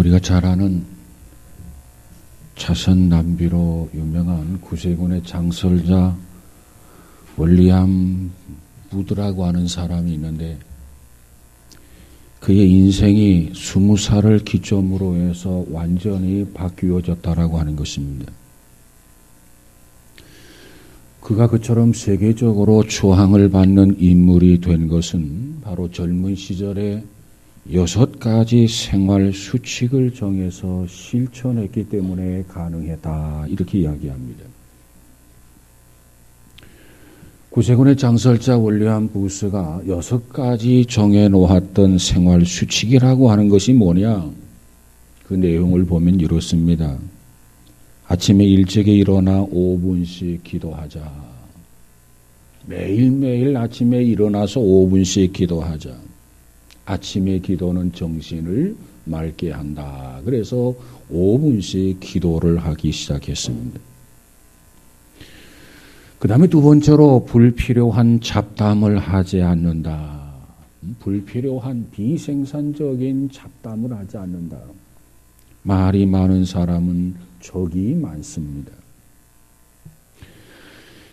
우리가 잘 아는 차선 남비로 유명한 구세군의 장설자 윌리엄 무드라고 하는 사람이 있는데 그의 인생이 20살을 기점으로 해서 완전히 바뀌어졌다라고 하는 것입니다. 그가 그처럼 세계적으로 추앙을 받는 인물이 된 것은 바로 젊은 시절에 6가지 생활 수칙을 정해서 실천했기 때문에 가능했다, 이렇게 이야기합니다. 구세군의 장설자 윌리엄 부스가 6가지 정해놓았던 생활 수칙이라고 하는 것이 뭐냐? 그 내용을 보면 이렇습니다. 아침에 일찍 일어나 5분씩 기도하자. 매일매일 아침에 일어나서 5분씩 기도하자. 아침의 기도는 정신을 맑게 한다. 그래서 5분씩 기도를 하기 시작했습니다. 그 다음에 두 번째로 불필요한 잡담을 하지 않는다. 불필요한 비생산적인 잡담을 하지 않는다. 말이 많은 사람은 적이 많습니다.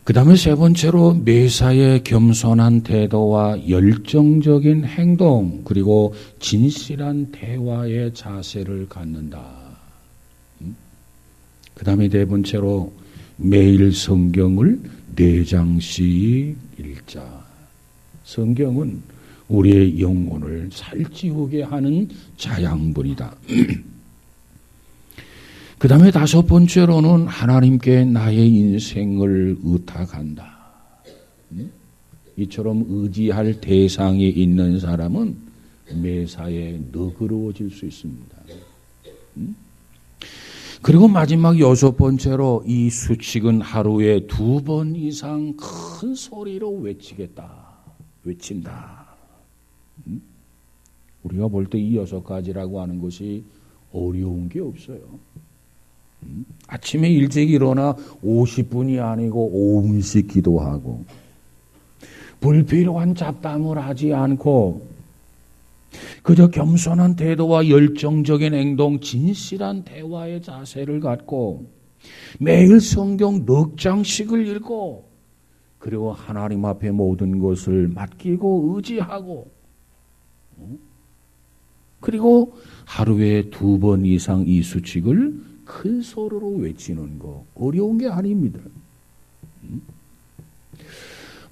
그 다음에 세 번째로 매사에 겸손한 태도와 열정적인 행동, 그리고 진실한 대화의 자세를 갖는다. 그 다음에 네 번째로 매일 성경을 4장씩 읽자. 성경은 우리의 영혼을 살찌우게 하는 자양분이다. 그 다음에 5번째로는 하나님께 나의 인생을 의탁한다. 이처럼 의지할 대상이 있는 사람은 매사에 너그러워질 수 있습니다. 그리고 마지막 6번째로 이 수칙은 하루에 2번 이상 큰 소리로 외친다. 우리가 볼 때 이 6가지라고 하는 것이 어려운 게 없어요. 아침에 일찍 일어나 50분이 아니고 5분씩 기도하고, 불필요한 잡담을 하지 않고 그저 겸손한 태도와 열정적인 행동, 진실한 대화의 자세를 갖고 매일 성경 4장씩을 읽고, 그리고 하나님 앞에 모든 것을 맡기고 의지하고, 그리고 하루에 2번 이상 이 수칙을 큰 소리로 외치는 거 어려운 게 아닙니다.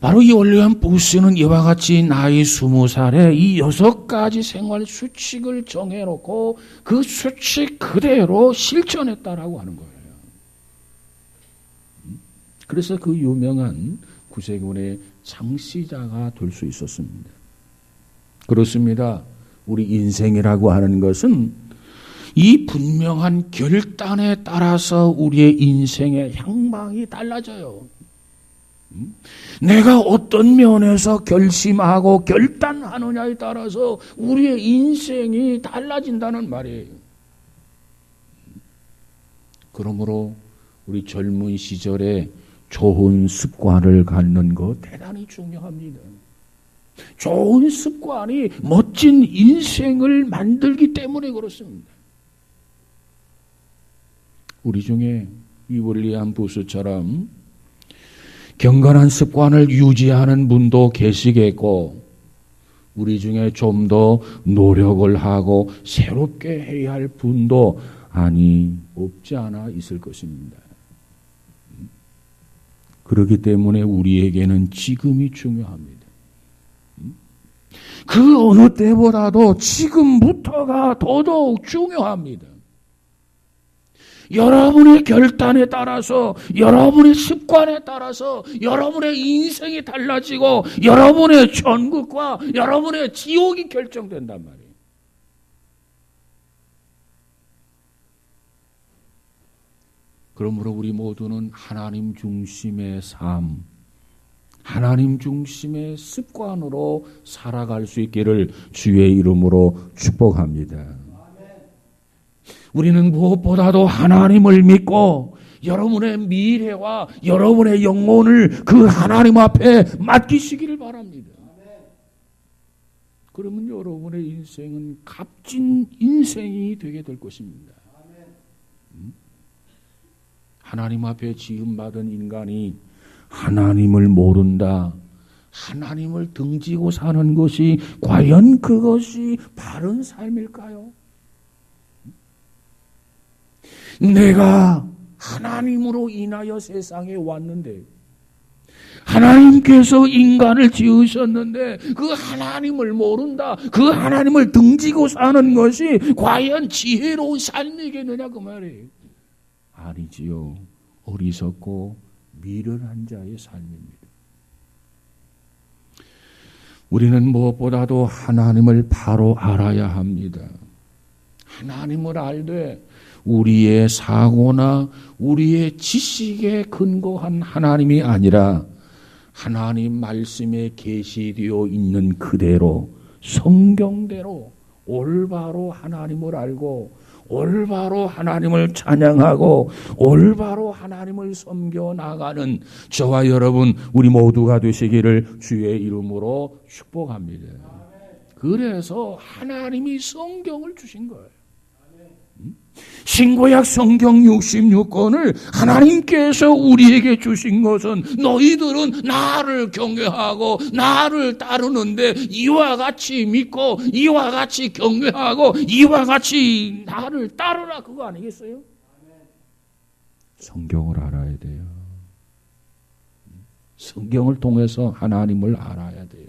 바로 이 윌리엄 부스는 이와 같이 나이 20살에 이 6가지 생활 수칙을 정해놓고 그 수칙 그대로 실천했다라고 하는 거예요. 그래서 그 유명한 구세군의 창시자가 될 수 있었습니다. 그렇습니다. 우리 인생이라고 하는 것은 이 분명한 결단에 따라서 우리의 인생의 향방이 달라져요. 내가 어떤 면에서 결심하고 결단하느냐에 따라서 우리의 인생이 달라진다는 말이에요. 그러므로 우리 젊은 시절에 좋은 습관을 갖는 것 대단히 중요합니다. 좋은 습관이 멋진 인생을 만들기 때문에 그렇습니다. 우리 중에 이 윌리엄 부스처럼 경건한 습관을 유지하는 분도 계시겠고, 우리 중에 좀 더 노력을 하고 새롭게 해야 할 분도 없지 않아 있을 것입니다. 그렇기 때문에 우리에게는 지금이 중요합니다. 그 어느 때보다도 지금부터가 더더욱 중요합니다. 여러분의 결단에 따라서, 여러분의 습관에 따라서 여러분의 인생이 달라지고 여러분의 천국과 여러분의 지옥이 결정된단 말이에요. 그러므로 우리 모두는 하나님 중심의 삶, 하나님 중심의 습관으로 살아갈 수 있기를 주의 이름으로 축복합니다. 우리는 무엇보다도 하나님을 믿고 여러분의 미래와 여러분의 영혼을 그 하나님 앞에 맡기시기를 바랍니다. 그러면 여러분의 인생은 값진 인생이 되게 될 것입니다. 하나님 앞에 지음받은 인간이 하나님을 모른다, 하나님을 등지고 사는 것이 과연 그것이 바른 삶일까요? 내가 하나님으로 인하여 세상에 왔는데, 하나님께서 인간을 지으셨는데 그 하나님을 모른다, 그 하나님을 등지고 사는 것이 과연 지혜로운 삶이겠느냐 그 말이에요. 아니지요. 어리석고 미련한 자의 삶입니다. 우리는 무엇보다도 하나님을 바로 알아야 합니다. 하나님을 알되 우리의 사고나 우리의 지식에 근거한 하나님이 아니라 하나님 말씀에 계시되어 있는 그대로 성경대로 올바로 하나님을 알고 올바로 하나님을 찬양하고 올바로 하나님을 섬겨 나가는 저와 여러분 우리 모두가 되시기를 주의 이름으로 축복합니다. 그래서 하나님이 성경을 주신 거예요. 신구약 성경 66권을 하나님께서 우리에게 주신 것은 너희들은 나를 경외하고 나를 따르는데 이와 같이 믿고 이와 같이 경외하고 이와 같이 나를 따르라, 그거 아니겠어요? 성경을 알아야 돼요. 성경을 통해서 하나님을 알아야 돼요.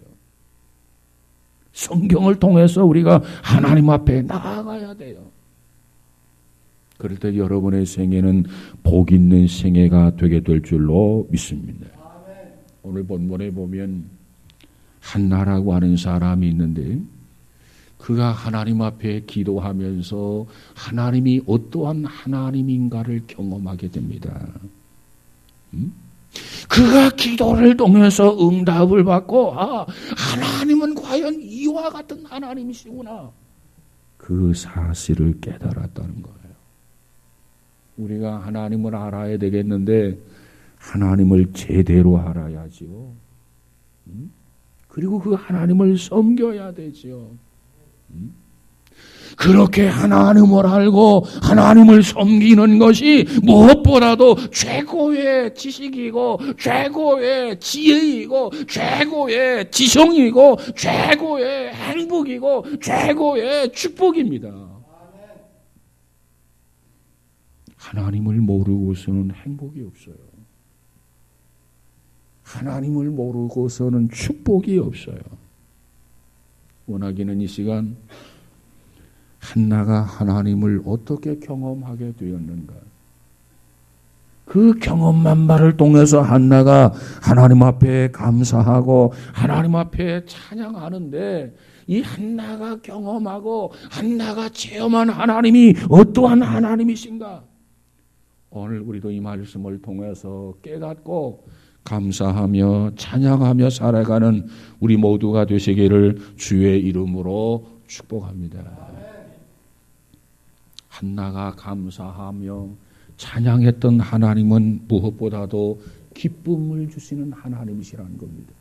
성경을 통해서 우리가 하나님 앞에 나아가야 돼요. 그럴 때 여러분의 생애는 복 있는 생애가 되게 될 줄로 믿습니다. 오늘 본문에 보면 한나라고 하는 사람이 있는데 그가 하나님 앞에 기도하면서 하나님이 어떠한 하나님인가를 경험하게 됩니다. 그가 기도를 통해서 응답을 받고 하나님은 과연 이와 같은 하나님이시구나, 그 사실을 깨달았다는 거예요. 우리가 하나님을 알아야 되겠는데 하나님을 제대로 알아야지요. 그리고 그 하나님을 섬겨야 되지요. 그렇게 하나님을 알고 하나님을 섬기는 것이 무엇보다도 최고의 지식이고 최고의 지혜이고 최고의 지성이고 최고의 행복이고 최고의 축복입니다. 하나님을 모르고서는 행복이 없어요. 하나님을 모르고서는 축복이 없어요. 원하기는 이 시간 한나가 하나님을 어떻게 경험하게 되었는가? 그 경험만발을 통해서 한나가 하나님 앞에 감사하고 하나님 앞에 찬양하는데, 이 한나가 경험하고 한나가 체험한 하나님이 어떠한 하나님이신가? 오늘 우리도 이 말씀을 통해서 깨닫고 감사하며 찬양하며 살아가는 우리 모두가 되시기를 주의 이름으로 축복합니다. 한나가 감사하며 찬양했던 하나님은 무엇보다도 기쁨을 주시는 하나님이시라는 겁니다.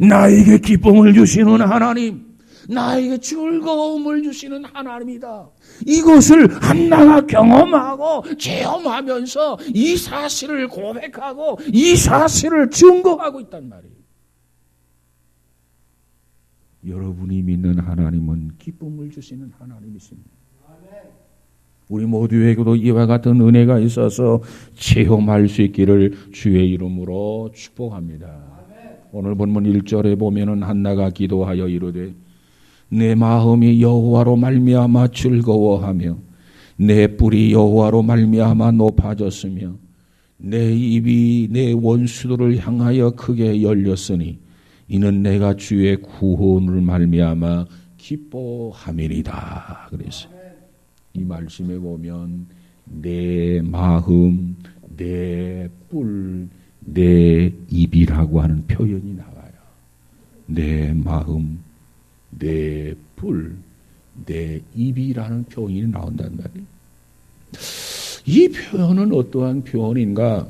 나에게 기쁨을 주시는 하나님, 나에게 즐거움을 주시는 하나님이다. 이것을 한나가 경험하고 체험하면서 이 사실을 고백하고 이 사실을 증거하고 있단 말이에요. 여러분이 믿는 하나님은 기쁨을 주시는 하나님이십니다. 우리 모두에게도 이와 같은 은혜가 있어서 체험할 수 있기를 주의 이름으로 축복합니다. 오늘 본문 1절에 보면은 한나가 기도하여 이르되 내 마음이 여호와로 말미암아 즐거워하며 내 뿔이 여호와로 말미암아 높아졌으며 내 입이 내 원수들을 향하여 크게 열렸으니 이는 내가 주의 구원을 말미암아 기뻐함이니이다. 그래서 이 말씀에 보면 내 마음, 내 뿔, 내 입이라고 하는 표현이 나와요. 내 마음, 내 뿔, 내 입이라는 표현이 나온단 말이에요. 이 표현은 어떠한 표현인가?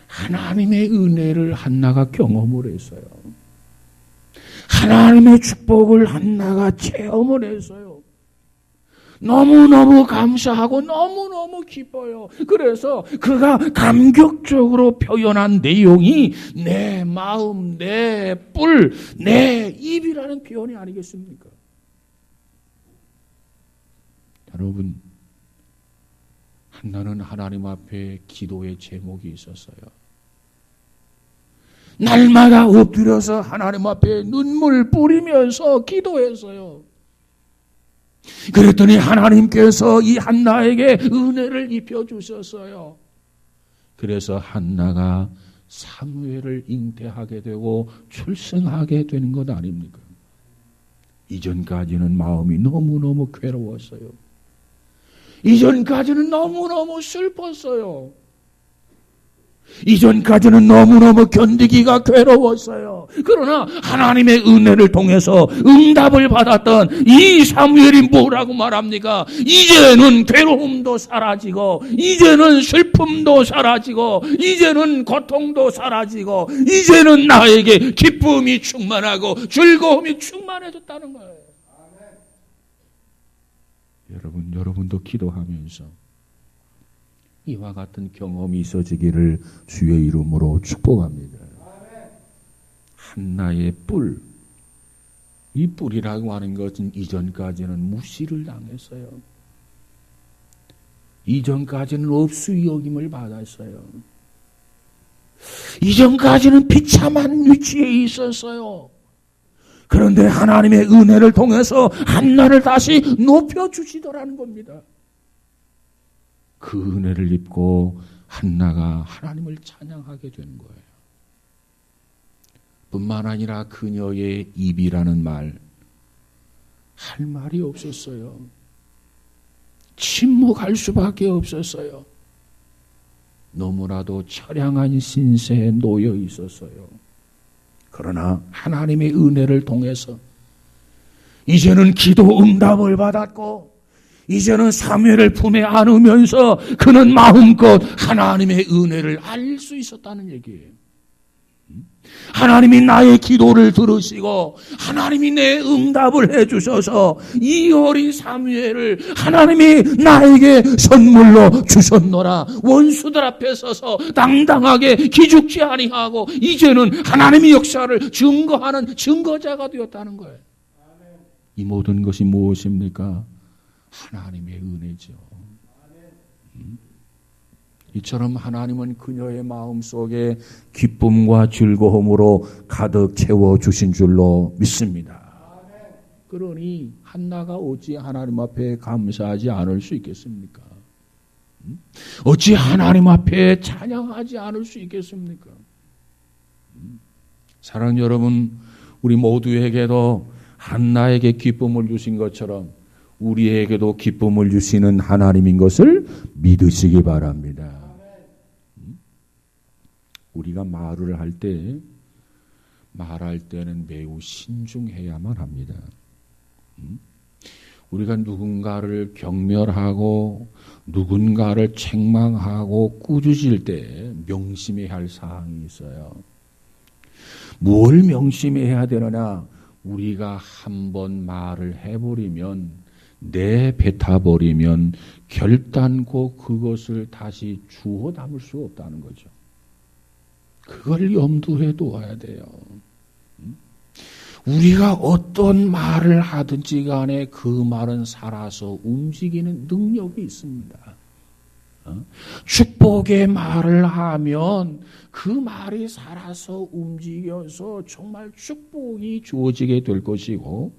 하나님의 은혜를 한나가 경험을 했어요. 하나님의 축복을 한나가 체험을 했어요. 너무너무 감사하고 너무너무 기뻐요. 그래서 그가 감격적으로 표현한 내용이 내 마음, 내 뿔, 내 입이라는 표현이 아니겠습니까? 여러분, 한나는 하나님 앞에 기도의 제목이 있었어요. 날마다 엎드려서 하나님 앞에 눈물 뿌리면서 기도했어요. 그랬더니 하나님께서 이 한나에게 은혜를 입혀주셨어요. 그래서 한나가 사무엘을 잉태하게 되고 출생하게 되는 것 아닙니까? 이전까지는 마음이 너무너무 괴로웠어요. 이전까지는 너무너무 슬펐어요. 이전까지는 너무너무 견디기가 괴로웠어요. 그러나 하나님의 은혜를 통해서 응답을 받았던 이 사무엘이 뭐라고 말합니까? 이제는 괴로움도 사라지고, 이제는 슬픔도 사라지고, 이제는 고통도 사라지고, 이제는 나에게 기쁨이 충만하고 즐거움이 충만해졌다는 거예요. 여러분도 기도하면서 이와 같은 경험이 있어지기를 주의 이름으로 축복합니다. 한나의 뿔, 이 뿔이라고 하는 것은 이전까지는 무시를 당했어요. 이전까지는 없이 여김을 받았어요. 이전까지는 비참한 위치에 있었어요. 그런데 하나님의 은혜를 통해서 한나를 다시 높여주시더라는 겁니다. 그 은혜를 입고 한나가 하나님을 찬양하게 되는 거예요. 뿐만 아니라 그녀의 입이라는 말, 할 말이 없었어요. 침묵할 수밖에 없었어요. 너무나도 처량한 신세에 놓여 있었어요. 그러나 하나님의 은혜를 통해서 이제는 기도 응답을 받았고, 이제는 사무엘을 품에 안으면서 그는 마음껏 하나님의 은혜를 알 수 있었다는 얘기예요. 하나님이 나의 기도를 들으시고 하나님이 내 응답을 해주셔서 이 어린 사무엘을 하나님이 나에게 선물로 주셨노라. 원수들 앞에 서서 당당하게 기죽지 아니하고 이제는 하나님의 역사를 증거하는 증거자가 되었다는 거예요. 이 모든 것이 무엇입니까? 하나님의 은혜죠. 이처럼 하나님은 그녀의 마음속에 기쁨과 즐거움으로 가득 채워주신 줄로 믿습니다. 그러니 한나가 어찌 하나님 앞에 감사하지 않을 수 있겠습니까? 어찌 하나님 앞에 찬양하지 않을 수 있겠습니까? 사랑하는 여러분, 우리 모두에게도 한나에게 기쁨을 주신 것처럼 우리에게도 기쁨을 주시는 하나님인 것을 믿으시기 바랍니다. 우리가 말을 할 때, 말할 때는 매우 신중해야만 합니다. 우리가 누군가를 경멸하고 누군가를 책망하고 꾸짖을 때 명심해야 할 사항이 있어요. 뭘 명심해야 되느냐? 우리가 한번 말을 해버리면, 내뱉어버리면 결단코 그것을 다시 주워 담을 수 없다는 거죠. 그걸 염두에 두어야 돼요. 우리가 어떤 말을 하든지 간에 그 말은 살아서 움직이는 능력이 있습니다. 축복의 말을 하면 그 말이 살아서 움직여서 정말 축복이 주어지게 될 것이고,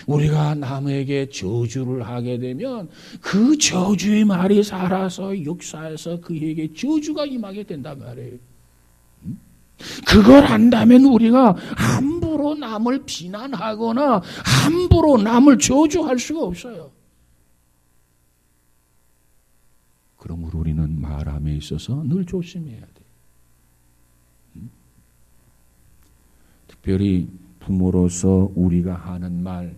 우리가 남에게 저주를 하게 되면 그 저주의 말이 살아서 역사에서 그에게 저주가 임하게 된단 말이에요. 그걸 안다면 우리가 함부로 남을 비난하거나 함부로 남을 저주할 수가 없어요. 그러므로 우리는 말함에 있어서 늘 조심해야 돼요. 특별히 부모로서 우리가 하는 말,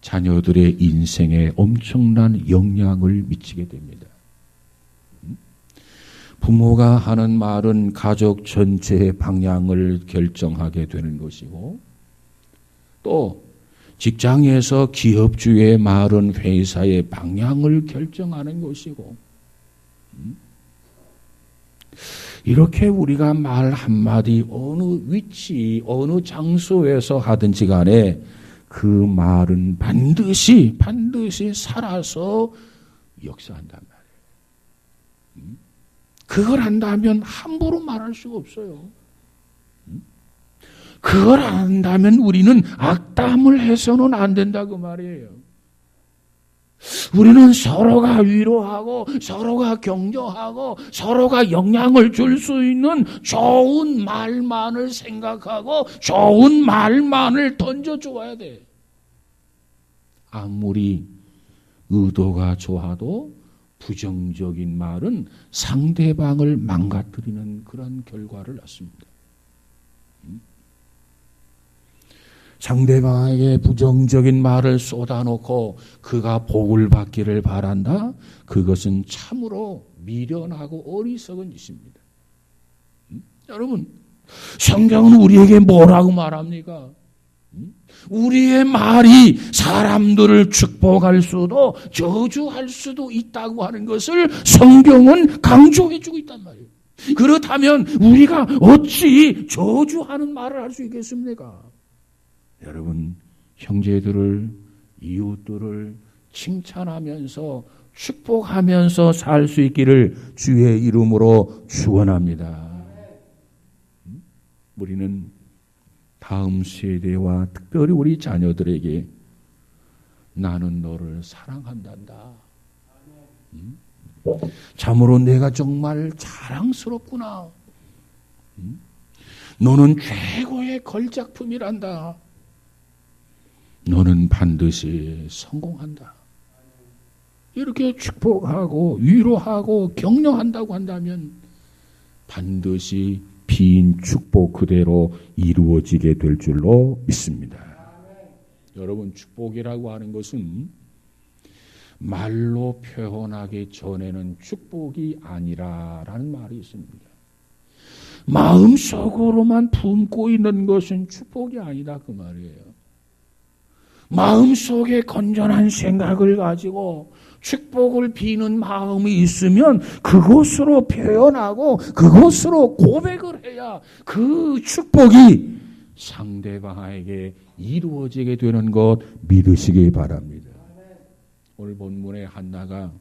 자녀들의 인생에 엄청난 영향을 미치게 됩니다. 부모가 하는 말은 가족 전체의 방향을 결정하게 되는 것이고, 또 직장에서 기업주의 말은 회사의 방향을 결정하는 것이고, 이렇게 우리가 말 한마디 어느 위치, 어느 장소에서 하든지 간에 그 말은 반드시 살아서 역사한단 말이에요. 그걸 한다면 함부로 말할 수가 없어요. 그걸 안다면 우리는 악담을 해서는 안 된다고 말이에요. 우리는 서로가 위로하고 서로가 격려하고 서로가 영향을 줄 수 있는 좋은 말만을 생각하고 좋은 말만을 던져줘야 돼. 아무리 의도가 좋아도 부정적인 말은 상대방을 망가뜨리는 그런 결과를 낳습니다. 상대방에게 부정적인 말을 쏟아놓고 그가 복을 받기를 바란다? 그것은 참으로 미련하고 어리석은 짓입니다. 여러분, 성경은 우리에게 뭐라고 말합니까? 우리의 말이 사람들을 축복할 수도 저주할 수도 있다고 하는 것을 성경은 강조해주고 있단 말이에요. 그렇다면 우리가 어찌 저주하는 말을 할 수 있겠습니까? 여러분, 형제들을, 이웃들을 칭찬하면서 축복하면서 살 수 있기를 주의 이름으로 축원합니다. 우리는 다음 세대와 특별히 우리 자녀들에게 나는 너를 사랑한단다. 참으로 내가 정말 자랑스럽구나. 너는 최고의 걸작품이란다. 너는 반드시 성공한다. 이렇게 축복하고 위로하고 격려한다고 한다면 반드시 빈 축복 그대로 이루어지게 될 줄로 믿습니다. 여러분, 축복이라고 하는 것은 말로 표현하기 전에는 축복이 아니라라는 말이 있습니다. 마음속으로만 품고 있는 것은 축복이 아니다 그 말이에요. 마음속에 건전한 생각을 가지고 축복을 비는 마음이 있으면 그것으로 표현하고 그것으로 고백을 해야 그 축복이 상대방에게 이루어지게 되는 것 믿으시기 바랍니다. 오늘 본문의 한나가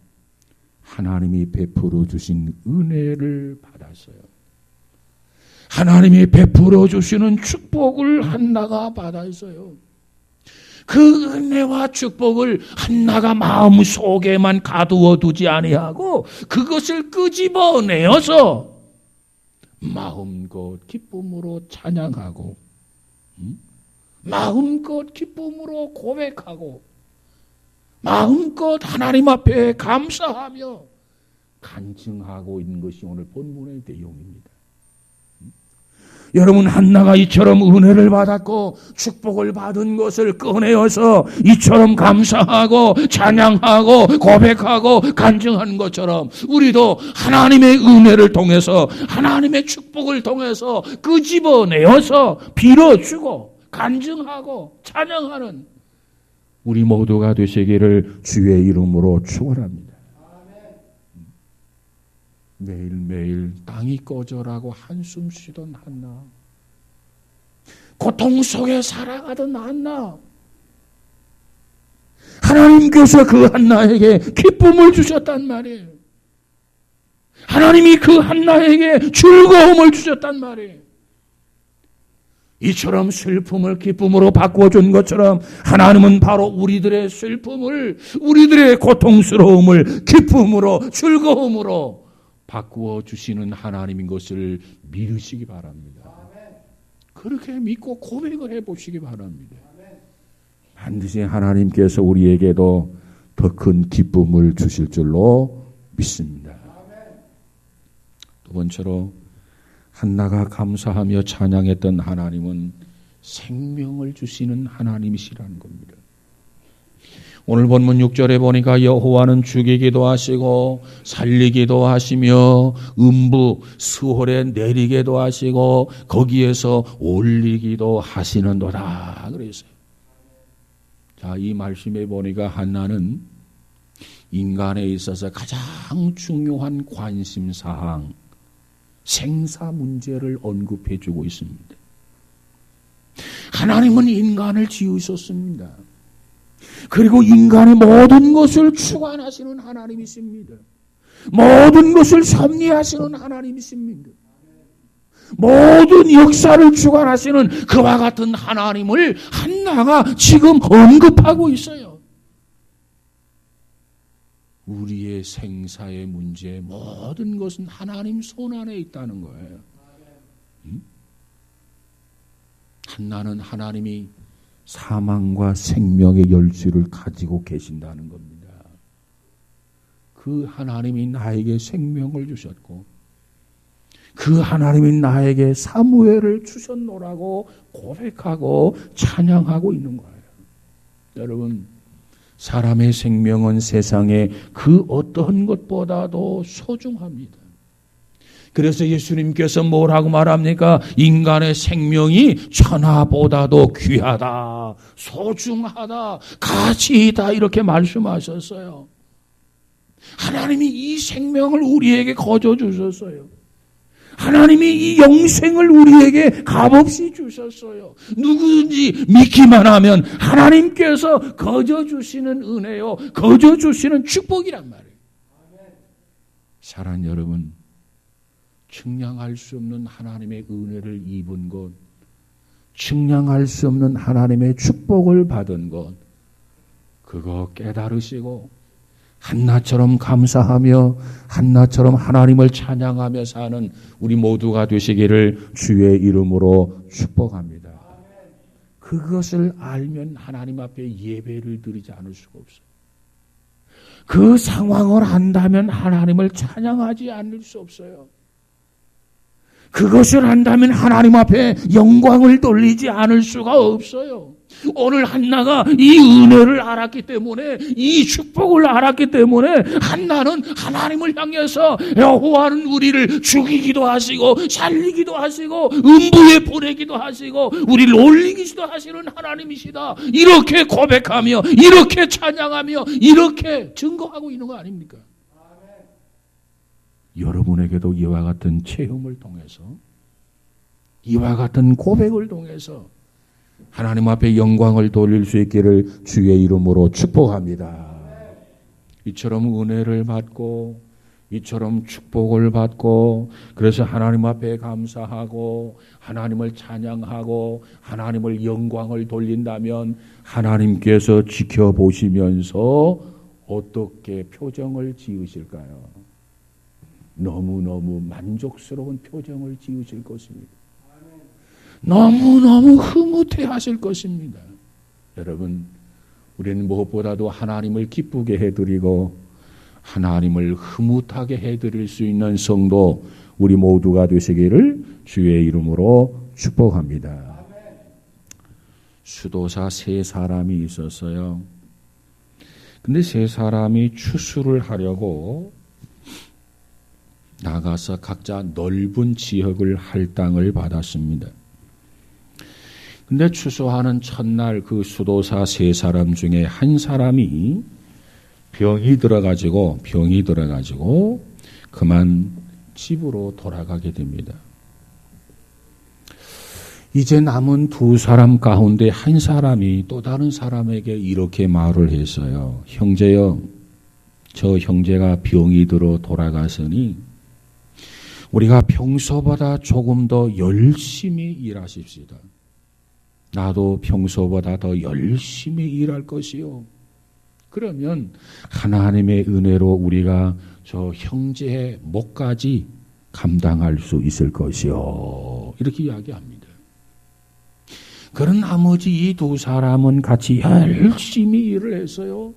하나님이 베풀어 주신 은혜를 받았어요. 하나님이 베풀어 주시는 축복을 한나가 받았어요. 그 은혜와 축복을 한나가 마음속에만 가두어 두지 아니하고 그것을 끄집어내어서 마음껏 기쁨으로 찬양하고 마음껏 기쁨으로 고백하고 마음껏 하나님 앞에 감사하며 간증하고 있는 것이 오늘 본문의 내용입니다. 여러분, 한나가 이처럼 은혜를 받았고 축복을 받은 것을 꺼내어서 이처럼 감사하고 찬양하고 고백하고 간증하는 것처럼 우리도 하나님의 은혜를 통해서 하나님의 축복을 통해서 끄집어내어서 빌어주고 간증하고 찬양하는 우리 모두가 되시기를 주의 이름으로 축원합니다. 매일매일 땅이 꺼져라고 한숨 쉬던 한나, 고통 속에 살아가던 한나, 하나님께서 그 한나에게 기쁨을 주셨단 말이에요. 하나님이 그 한나에게 즐거움을 주셨단 말이에요. 이처럼 슬픔을 기쁨으로 바꿔준 것처럼 하나님은 바로 우리들의 슬픔을, 우리들의 고통스러움을 기쁨으로, 즐거움으로 바꾸어 주시는 하나님인 것을 믿으시기 바랍니다. 그렇게 믿고 고백을 해보시기 바랍니다. 반드시 하나님께서 우리에게도 더 큰 기쁨을 주실 줄로 믿습니다. 두 번째로 한나가 감사하며 찬양했던 하나님은 생명을 주시는 하나님이시라는 겁니다. 오늘 본문 6절에 보니까 여호와는 죽이기도 하시고 살리기도 하시며 음부 스홀에 내리게도 하시고 거기에서 올리기도 하시는도다 그랬어요. 자, 이 말씀에 보니까 한나는 인간에 있어서 가장 중요한 관심사항, 생사 문제를 언급해 주고 있습니다. 하나님은 인간을 지으셨습니다. 그리고 인간의 모든 것을 주관하시는 하나님이십니다. 모든 것을 섭리하시는 하나님이십니다. 모든 역사를 주관하시는 그와 같은 하나님을 한나가 지금 언급하고 있어요. 우리의 생사의 문제 모든 것은 하나님 손 안에 있다는 거예요. 한나는 하나님이 사망과 생명의 열쇠를 가지고 계신다는 겁니다. 그 하나님이 나에게 생명을 주셨고 그 하나님이 나에게 사무엘을 주셨노라고 고백하고 찬양하고 있는 거예요. 여러분, 사람의 생명은 세상에 그 어떤 것보다도 소중합니다. 그래서 예수님께서 뭐라고 말합니까? 인간의 생명이 천하보다도 귀하다, 소중하다, 가치 있다 이렇게 말씀하셨어요. 하나님이 이 생명을 우리에게 거저 주셨어요. 하나님이 이 영생을 우리에게 값없이 주셨어요. 누구든지 믿기만 하면 하나님께서 거저 주시는 은혜요, 거저 주시는 축복이란 말이에요. 사랑하는 여러분, 측량할 수 없는 하나님의 은혜를 입은 것, 측량할 수 없는 하나님의 축복을 받은 것, 그거 깨달으시고 한나처럼 감사하며 한나처럼 하나님을 찬양하며 사는 우리 모두가 되시기를 주의 이름으로 축복합니다. 그것을 알면 하나님 앞에 예배를 드리지 않을 수가 없어요. 그 상황을 안다면 하나님을 찬양하지 않을 수 없어요. 그것을 안다면 하나님 앞에 영광을 돌리지 않을 수가 없어요. 오늘 한나가 이 은혜를 알았기 때문에, 이 축복을 알았기 때문에 한나는 하나님을 향해서 여호와는 우리를 죽이기도 하시고 살리기도 하시고 음부에 보내기도 하시고 우리를 올리기도 하시는 하나님이시다, 이렇게 고백하며 이렇게 찬양하며 이렇게 증거하고 있는 거 아닙니까? 여러분에게도 이와 같은 체험을 통해서, 이와 같은 고백을 통해서 하나님 앞에 영광을 돌릴 수 있기를 주의 이름으로 축복합니다. 이처럼 은혜를 받고 이처럼 축복을 받고 그래서 하나님 앞에 감사하고 하나님을 찬양하고 하나님을 영광을 돌린다면 하나님께서 지켜보시면서 어떻게 표정을 지으실까요? 너무너무 만족스러운 표정을 지으실 것입니다. 너무너무 흐뭇해 하실 것입니다. 여러분, 우리는 무엇보다도 하나님을 기쁘게 해드리고 하나님을 흐뭇하게 해드릴 수 있는 성도 우리 모두가 되시기를 주의 이름으로 축복합니다. 수도사 세 사람이 있었어요. 근데 세 사람이 추수를 하려고 나가서 각자 넓은 지역을 할당을 받았습니다. 근데 추수하는 첫날 그 수도사 세 사람 중에 한 사람이 병이 들어가지고 그만 집으로 돌아가게 됩니다. 이제 남은 두 사람 가운데 한 사람이 또 다른 사람에게 이렇게 말을 했어요. 형제여, 저 형제가 병이 들어 돌아갔으니 우리가 평소보다 조금 더 열심히 일하십시다. 나도 평소보다 더 열심히 일할 것이요. 그러면 하나님의 은혜로 우리가 저 형제의 몫까지 감당할 수 있을 것이요. 이렇게 이야기합니다. 그런 나머지 이 두 사람은 같이 열심히 일을 했어요.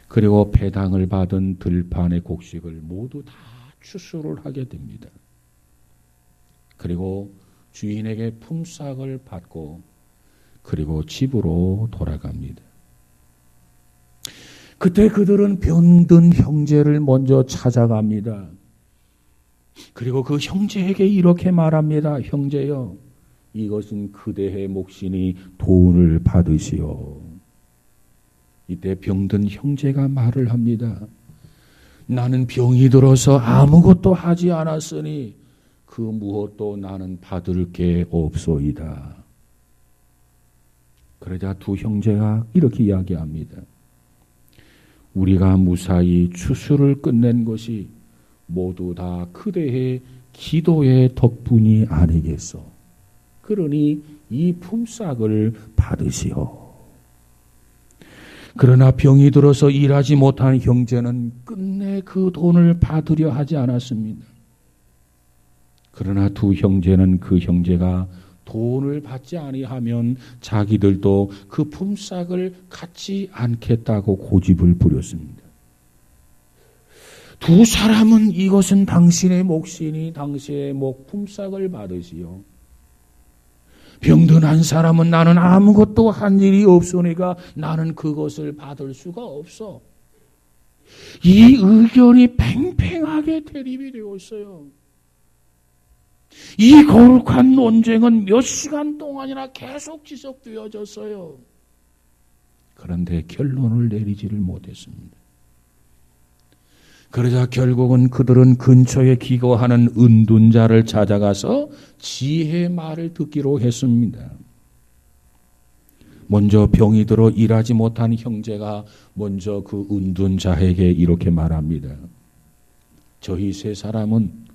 그리고 배당을 받은 들판의 곡식을 모두 다 추수를 하게 됩니다. 그리고 주인에게 품삯을 받고 그리고 집으로 돌아갑니다. 그때 그들은 병든 형제를 먼저 찾아갑니다. 그리고 그 형제에게 이렇게 말합니다. 형제여, 이것은 그대의 몫이니 돈을 받으시오. 이때 병든 형제가 말을 합니다. 나는 병이 들어서 아무것도 하지 않았으니 그 무엇도 나는 받을 게 없소이다. 그러자 두 형제가 이렇게 이야기합니다. 우리가 무사히 추수를 끝낸 것이 모두 다 그대의 기도의 덕분이 아니겠소. 그러니 이 품삯을 받으시오. 그러나 병이 들어서 일하지 못한 형제는 끝내 그 돈을 받으려 하지 않았습니다. 그러나 두 형제는 그 형제가 돈을 받지 아니하면 자기들도 그 품삯을 갖지 않겠다고 고집을 부렸습니다. 두 사람은 이것은 당신의 몫이니 당신의 몫 품삯을 받으시오. 병든 한 사람은 나는 아무것도 한 일이 없으니까 나는 그것을 받을 수가 없어. 이 의견이 팽팽하게 대립이 되었어요. 이 거룩한 논쟁은 몇 시간 동안이나 계속 지속되어졌어요. 그런데 결론을 내리지를 못했습니다. 그러자 결국은 그들은 근처에 기거하는 은둔자를 찾아가서 지혜의 말을 듣기로 했습니다. 먼저 병이 들어 일하지 못한 형제가 먼저 그 은둔자에게 이렇게 말합니다. 저희 세 사람은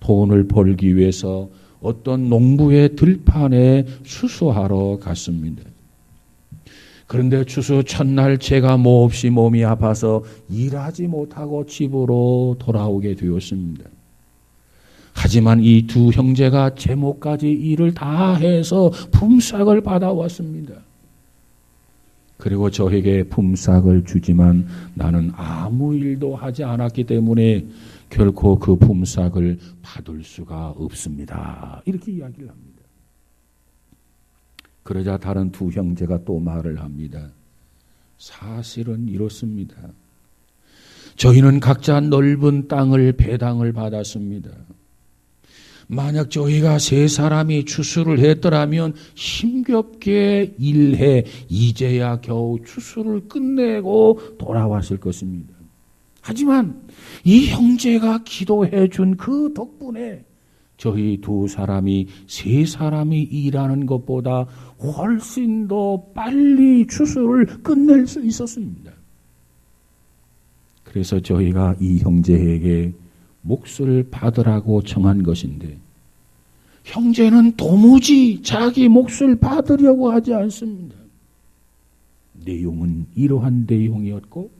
돈을 벌기 위해서 어떤 농부의 들판에 추수하러 갔습니다. 그런데 추수 첫날 제가 몹시 몸이 아파서 일하지 못하고 집으로 돌아오게 되었습니다. 하지만 이 두 형제가 제목까지 일을 다 해서 품삯을 받아왔습니다. 그리고 저에게 품삯을 주지만 나는 아무 일도 하지 않았기 때문에 결코 그 품삯을 받을 수가 없습니다. 이렇게 이야기를 합니다. 그러자 다른 두 형제가 또 말을 합니다. 사실은 이렇습니다. 저희는 각자 넓은 땅을 배당을 받았습니다. 만약 저희가 세 사람이 추수를 했더라면 힘겹게 일해 이제야 겨우 추수를 끝내고 돌아왔을 것입니다. 하지만 이 형제가 기도해 준 그 덕분에 저희 두 사람이 세 사람이 일하는 것보다 훨씬 더 빨리 추수를 끝낼 수 있었습니다. 그래서 저희가 이 형제에게 몫을 받으라고 정한 것인데 형제는 도무지 자기 몫을 받으려고 하지 않습니다. 내용은 이러한 내용이었고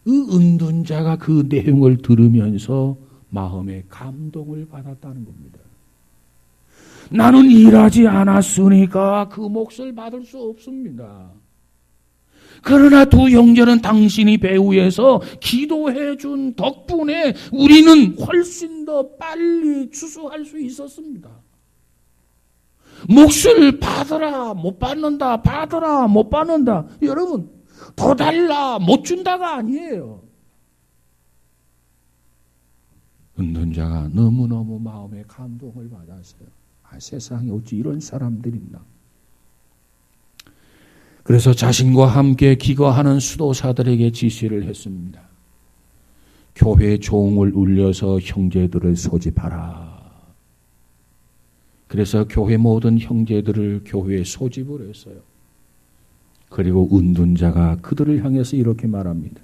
그 은둔자가 그 내용을 들으면서 마음에 감동을 받았다는 겁니다. 나는 일하지 않았으니까 그 몫을 받을 수 없습니다. 그러나 두 형제는 당신이 배후에서 기도해 준 덕분에 우리는 훨씬 더 빨리 추수할 수 있었습니다. 몫을 받으라 못 받는다 받으라 못 받는다 여러분 더 달라 못 준다가 아니에요. 은둔자가 너무너무 마음에 감동을 받았어요. 세상에 어찌 이런 사람들이 있나. 그래서 자신과 함께 기거하는 수도사들에게 지시를 했습니다. 교회 종을 울려서 형제들을 소집하라. 그래서 교회 모든 형제들을 교회에 소집을 했어요. 그리고 은둔자가 그들을 향해서 이렇게 말합니다.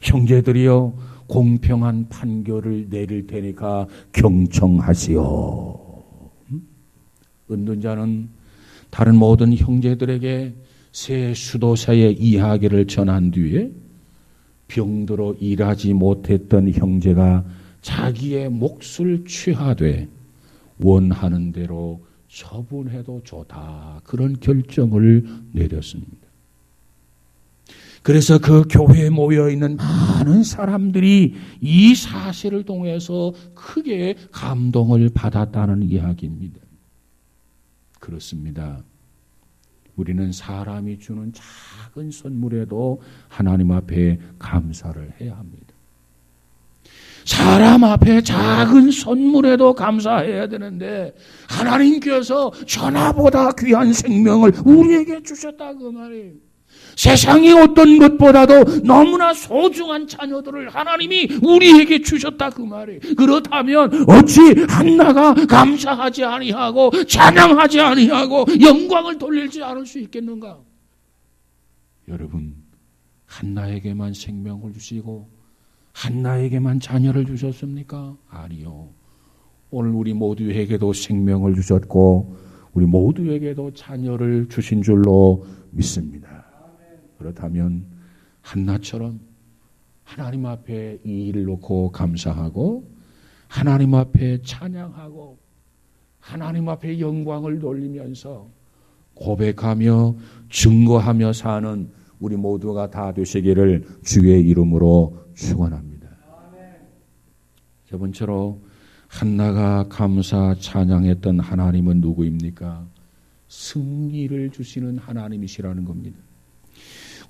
형제들이여 공평한 판결을 내릴 테니까 경청하시오. 은둔자는 다른 모든 형제들에게 새 수도사의 이야기를 전한 뒤에 병들어 일하지 못했던 형제가 자기의 몫을 취하되 원하는 대로 처분해도 좋다. 그런 결정을 내렸습니다. 그래서 그 교회에 모여있는 많은 사람들이 이 사실을 통해서 크게 감동을 받았다는 이야기입니다. 그렇습니다. 우리는 사람이 주는 작은 선물에도 하나님 앞에 감사를 해야 합니다. 사람 앞에 작은 선물에도 감사해야 되는데 하나님께서 전화보다 귀한 생명을 우리에게 주셨다 그 말이에요. 세상의 어떤 것보다도 너무나 소중한 자녀들을 하나님이 우리에게 주셨다 그 말이에요. 그렇다면 어찌 한나가 감사하지 아니하고 찬양하지 아니하고 영광을 돌리지 않을 수 있겠는가? 여러분, 한나에게만 생명을 주시고 한나에게만 자녀를 주셨습니까? 아니요. 오늘 우리 모두에게도 생명을 주셨고 우리 모두에게도 자녀를 주신 줄로 믿습니다. 그렇다면 한나처럼 하나님 앞에 이 일을 놓고 감사하고 하나님 앞에 찬양하고 하나님 앞에 영광을 돌리면서 고백하며 증거하며 사는 우리 모두가 다 되시기를 주의 이름으로 축원합니다. 저번처럼 한나가 감사 찬양했던 하나님은 누구입니까? 승리를 주시는 하나님이시라는 겁니다.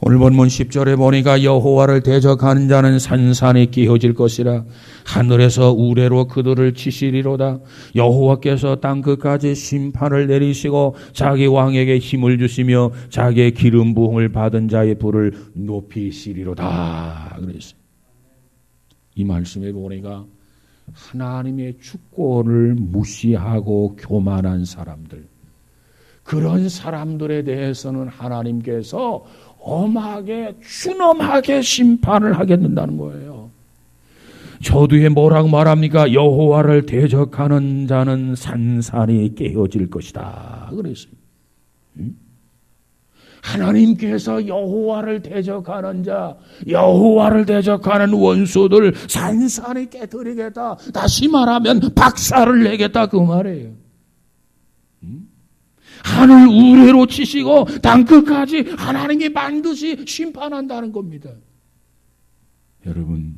오늘 본문 10절에 보니까 여호와를 대적하는 자는 산산이 끼어질 것이라 하늘에서 우레로 그들을 치시리로다. 여호와께서 땅 끝까지 심판을 내리시고 자기 왕에게 힘을 주시며 자기의 기름 부음을 받은 자의 불을 높이시리로다. 그랬어요. 이 말씀에 보니까 하나님의 주권을 무시하고 교만한 사람들, 그런 사람들에 대해서는 하나님께서 엄하게 준엄하게 심판을 하게 된다는 거예요. 저 뒤에 뭐라고 말합니까? 여호와를 대적하는 자는 산산이 깨어질 것이다 그랬어요. 하나님께서 여호와를 대적하는 자, 여호와를 대적하는 원수들 산산이 깨뜨리겠다. 다시 말하면 박살을 내겠다 그 말이에요. 하늘 우레로 치시고 땅끝까지 하나님이 반드시 심판한다는 겁니다. 여러분,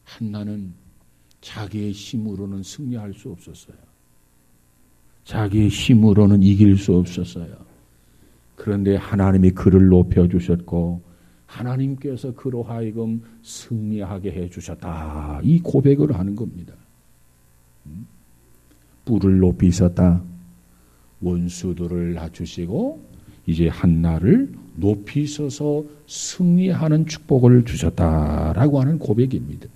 한나는 자기의 힘으로는 승리할 수 없었어요. 자기의 힘으로는 이길 수 없었어요. 그런데 하나님이 그를 높여주셨고 하나님께서 그로 하여금 승리하게 해주셨다. 이 고백을 하는 겁니다. 뿔을 높이셨다. 원수들을 낮추시고 이제 한나를 높이셔서 승리하는 축복을 주셨다라고 하는 고백입니다.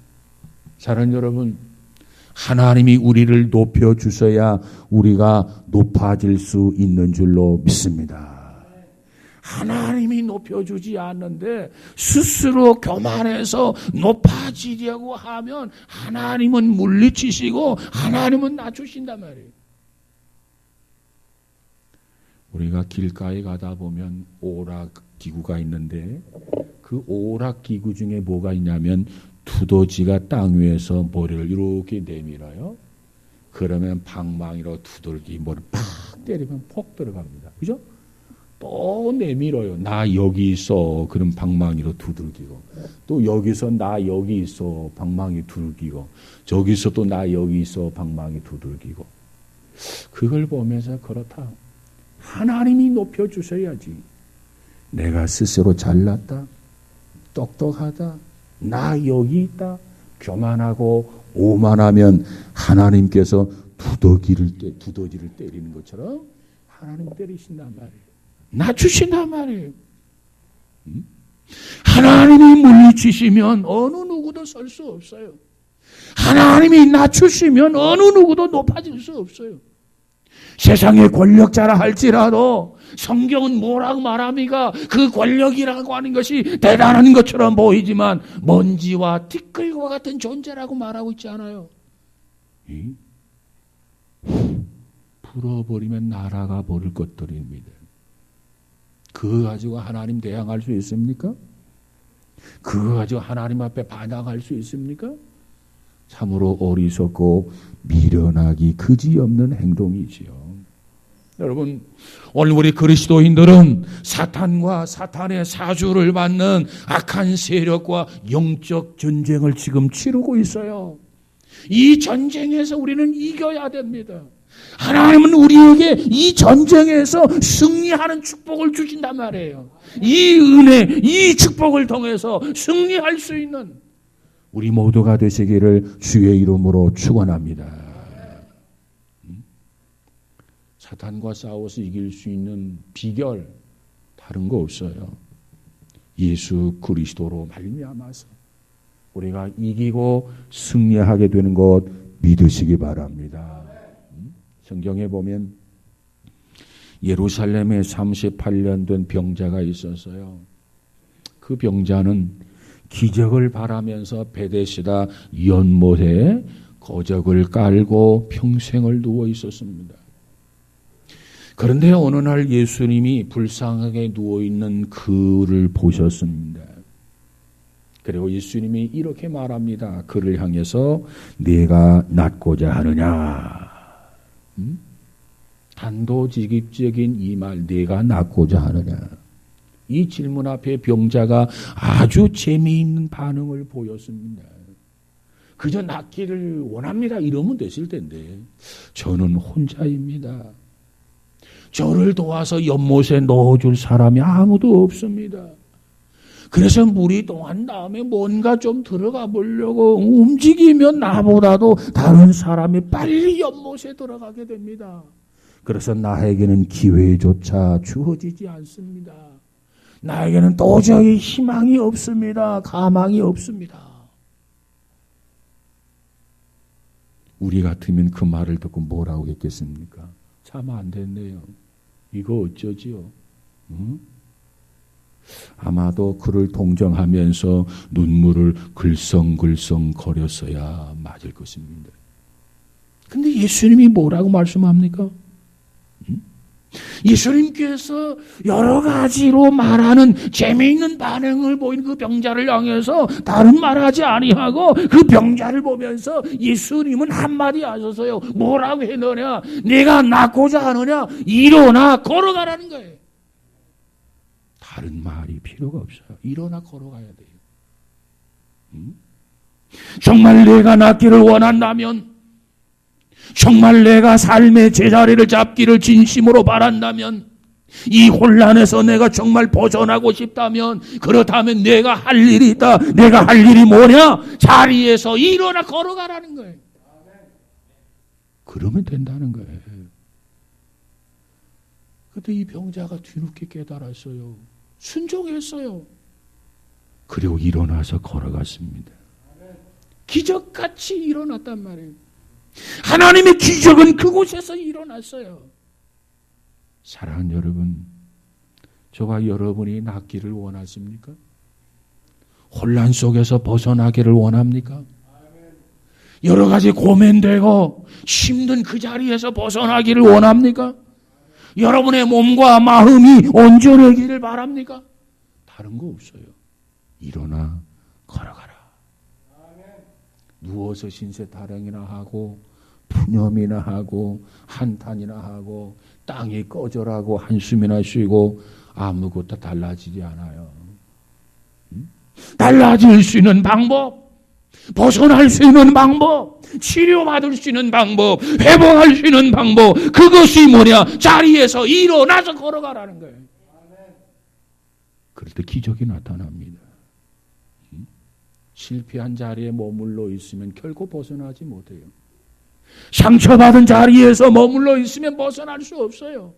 사랑하는 여러분, 하나님이 우리를 높여주셔야 우리가 높아질 수 있는 줄로 믿습니다. 하나님이 높여주지 않는데 스스로 교만해서 높아지려고 하면 하나님은 물리치시고 하나님은 낮추신단 말이에요. 우리가 길가에 가다 보면 오락기구가 있는데 그 오락기구 중에 뭐가 있냐면 두더지가 땅 위에서 머리를 이렇게 내밀어요. 그러면 방망이로 두들기 머리를 팍 때리면 폭 들어갑니다. 그죠? 또 내밀어요. 나 여기 있어. 그럼 방망이로 두들기고. 또 여기서 나 여기 있어. 방망이 두들기고. 저기서 또 나 여기 있어. 방망이 두들기고. 그걸 보면서 그렇다. 하나님이 높여주셔야지. 내가 스스로 잘났다. 똑똑하다. 나 여기 있다. 교만하고 오만하면 하나님께서 두더지를 때리는 것처럼 하나님 때리신단 말이에요. 낮추신단 말이에요. 하나님이 물리치시면 어느 누구도 설 수 없어요. 하나님이 낮추시면 어느 누구도 높아질 수 없어요. 세상의 권력자라 할지라도 성경은 뭐라고 말합니까? 그 권력이라고 하는 것이 대단한 것처럼 보이지만 먼지와 티끌과 같은 존재라고 말하고 있지 않아요? 풀어버리면 날아가 버릴 것들입니다. 그거 가지고 하나님 대항할 수 있습니까? 그거 가지고 하나님 앞에 반항할 수 있습니까? 참으로 어리석고 미련하기 그지없는 행동이지요. 여러분, 오늘 우리 그리스도인들은 사탄과 사탄의 사주를 받는 악한 세력과 영적 전쟁을 지금 치르고 있어요. 이 전쟁에서 우리는 이겨야 됩니다. 하나님은 우리에게 이 전쟁에서 승리하는 축복을 주신단 말이에요. 이 은혜, 이 축복을 통해서 승리할 수 있는 우리 모두가 되시기를 주의 이름으로 축원합니다. 사탄과 싸워서 이길 수 있는 비결 다른 거 없어요. 예수 그리스도로 말미암아서 우리가 이기고 승리하게 되는 것 믿으시기 바랍니다. 성경에 보면 예루살렘에 38년 된 병자가 있었어요. 그 병자는 기적을 바라면서 베데시다 연못에 거적을 깔고 평생을 누워 있었습니다. 그런데 어느 날 예수님이 불쌍하게 누워있는 그를 보셨습니다. 그리고 예수님이 이렇게 말합니다. 그를 향해서 네가 낫고자 하느냐. 단도직입적인 이 말, 네가 낫고자 하느냐. 이 질문 앞에 병자가 아주 재미있는 반응을 보였습니다. 그저 낫기를 원합니다. 이러면 됐을 텐데 저는 혼자입니다. 저를 도와서 연못에 넣어줄 사람이 아무도 없습니다. 그래서 물이 동한 다음에 뭔가 좀 들어가 보려고 움직이면 나보다도 다른 사람이 빨리 연못에 들어가게 됩니다. 그래서 나에게는 기회조차 주어지지 않습니다. 나에게는 도저히 희망이 없습니다. 가망이 없습니다. 우리 같으면 그 말을 듣고 뭐라고 했겠습니까? 참 안 됐네요. 이거 어쩌지요? 응? 아마도 그를 동정하면서 눈물을 글썽글썽 거렸어야 맞을 것입니다. 근데 예수님이 뭐라고 말씀합니까? 예수님께서 여러 가지로 말하는 재미있는 반응을 보인 그 병자를 향해서 다른 말하지 아니하고 그 병자를 보면서 예수님은 한마디 하셨어요. 뭐라고 했느냐? 내가 낫고자 하느냐? 일어나 걸어가라는 거예요. 다른 말이 필요가 없어요. 일어나 걸어가야 돼요. 정말 내가 낫기를 원한다면, 정말 내가 삶의 제자리를 잡기를 진심으로 바란다면, 이 혼란에서 내가 정말 벗어나고 싶다면, 그렇다면 내가 할 일이 있다. 내가 할 일이 뭐냐? 자리에서 일어나 걸어가라는 거예요. 그러면 된다는 거예요. 그때 이 병자가 뒤늦게 깨달았어요. 순종했어요. 그리고 일어나서 걸어갔습니다. 기적같이 일어났단 말이에요. 하나님의 기적은 그곳에서 일어났어요. 사랑하는 여러분, 저와 여러분이 낫기를 원하십니까? 혼란 속에서 벗어나기를 원합니까? 여러 가지 고민되고 힘든 그 자리에서 벗어나기를 원합니까? 여러분의 몸과 마음이 온전해지기를 바랍니까? 다른 거 없어요. 일어나 걸어가라. 누워서 신세 타령이나 하고 푸념이나 하고 한탄이나 하고 땅이 꺼져라고 한숨이나 쉬고 아무것도 달라지지 않아요. 달라질 수 있는 방법, 벗어날 수 있는 방법, 치료받을 수 있는 방법, 회복할 수 있는 방법, 그것이 뭐냐? 자리에서 일어나서 걸어가라는 거예요. 그럴 때 기적이 나타납니다. 실패한 자리에 머물러 있으면 결코 벗어나지 못해요. 상처받은 자리에서 머물러 있으면 벗어날 수 없어요.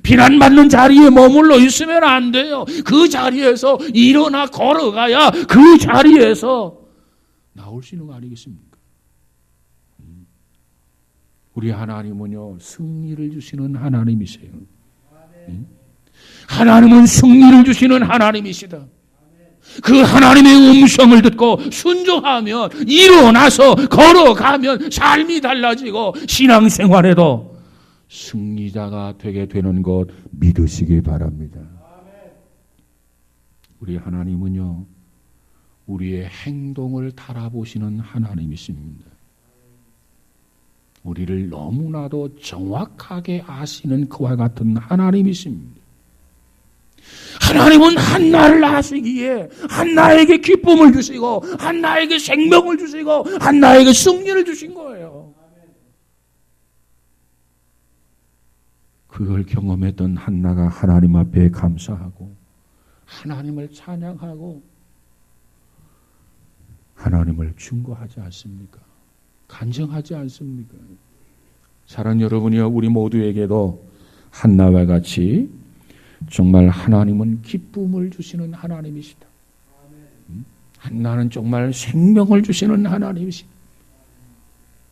비난받는 자리에 머물러 있으면 안 돼요. 그 자리에서 일어나 걸어가야 그 자리에서 나올 수 있는 거 아니겠습니까? 우리 하나님은요, 승리를 주시는 하나님이세요. 하나님은 승리를 주시는 하나님이시다. 그 하나님의 음성을 듣고 순종하면, 일어나서 걸어가면 삶이 달라지고 신앙생활에도 승리자가 되게 되는 것 믿으시기 바랍니다. 우리 하나님은요, 우리의 행동을 달아보시는 하나님이십니다. 우리를 너무나도 정확하게 아시는 그와 같은 하나님이십니다. 하나님은 한나를 아시기에 한나에게 기쁨을 주시고 한나에게 생명을 주시고 한나에게 승리를 주신 거예요. 그걸 경험했던 한나가 하나님 앞에 감사하고 하나님을 찬양하고 하나님을 증거하지 않습니까? 간증하지 않습니까? 사랑하는 여러분이여, 우리 모두에게도 한나와 같이 정말 하나님은 기쁨을 주시는 하나님이시다. 한나는 정말 생명을 주시는 하나님이시다.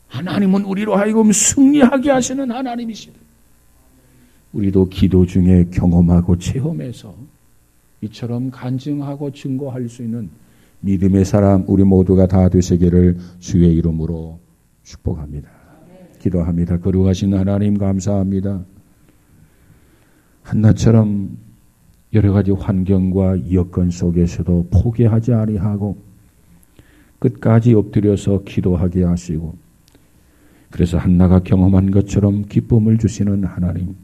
하나님은 우리로 하여금 승리하게 하시는 하나님이시다. 우리도 기도 중에 경험하고 체험해서 이처럼 간증하고 증거할 수 있는 믿음의 사람 우리 모두가 다 되시기를 주의 이름으로 축복합니다. 기도합니다. 거룩하신 하나님 감사합니다. 한나처럼 여러 가지 환경과 여건 속에서도 포기하지 아니하고 끝까지 엎드려서 기도하게 하시고 그래서 한나가 경험한 것처럼 기쁨을 주시는 하나님,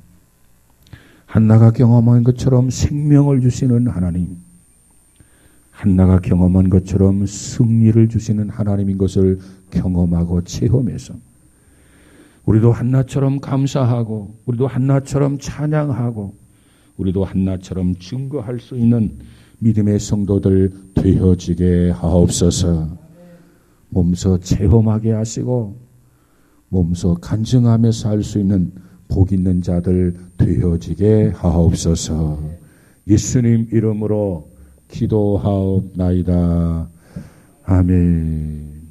한나가 경험한 것처럼 생명을 주시는 하나님, 한나가 경험한 것처럼 승리를 주시는 하나님인 것을 경험하고 체험해서 우리도 한나처럼 감사하고 우리도 한나처럼 찬양하고 우리도 한나처럼 증거할 수 있는 믿음의 성도들 되어지게 하옵소서. 몸소 체험하게 하시고 몸소 간증하면서 할 수 있는 복 있는 자들 되어지게 하옵소서. 예수님 이름으로 기도하옵나이다. 아멘.